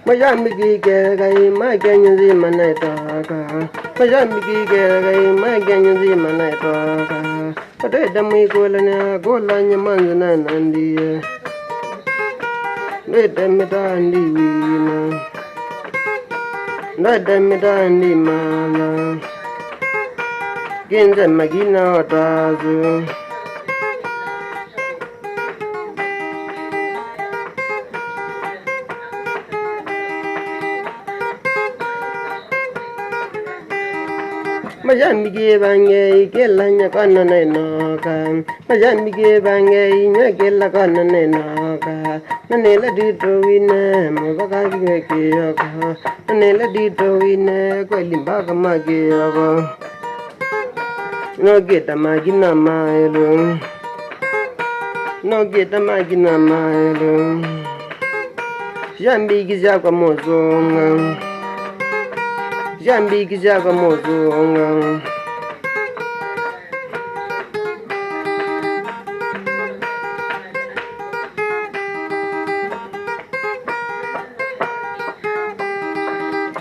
Majamiki Gay, my Ganyazi Manataka. Majamiki Gay, my Ganyazi Manataka. But I don't make Golanya Manzana and the let them and the let them and the man. Genza Magina Tazu. Majamiki Bangay, Gelanya Kananaka, Majamiki Bangay, Nagella Kananaka, Nanela Dito Wina, Mavaka, Nanela Dito Wina, Qualimbaka Magiava. No get a magina mile, no get a magina mile. Jambi Gizaka Mozonga. Jambi Gizaga Mozonga.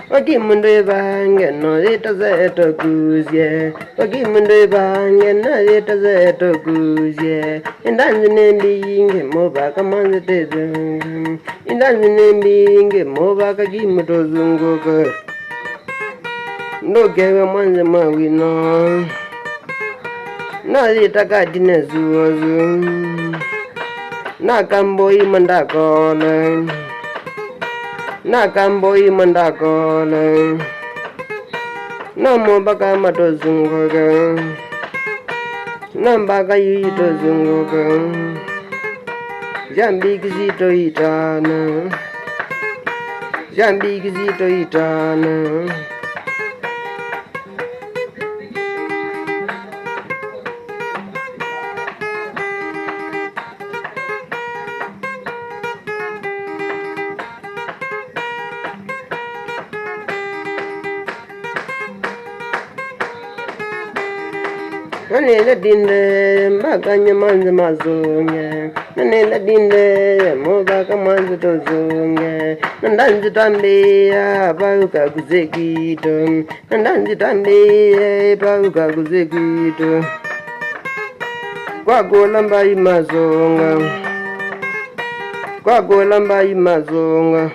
Wakimunde bange no zeta zeto kuzye. Wakimunde bange no zeta zeto kuzye. Indanzi nembinge mobaka manze tezu. Indanzi nembinge mobaka gimuto zunguka. No gave manze mawino. Na zitaka dinezuozu. Na kamboi mandakole. Na kamboi mandakole. Na mobaka matozungoga. Na mbaka yitozungoga. Jambi kizito itana. Jambi kizito itana. Nanela dinde maganya manze mazunge. Nanela dinde mobaka manze tozunge. Nandanzi tambia pauka kuzekito. Nandanzi tambia pauka kuzekito. Kwa golamba imazonga. Kwa golamba imazonga.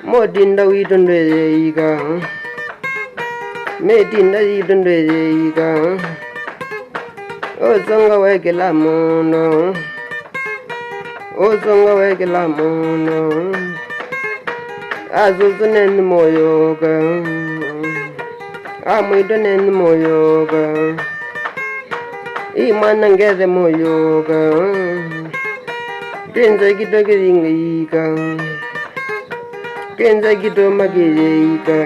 Modinda witondweika. Metinda yitondweika. Ozonga wekela mono. Ozonga wekela mono. Azuzuneni moyoga. Amwidoneni moyoga. Imana ngeze moyoga. Kenza kito kiringika. Kenza kito magirika.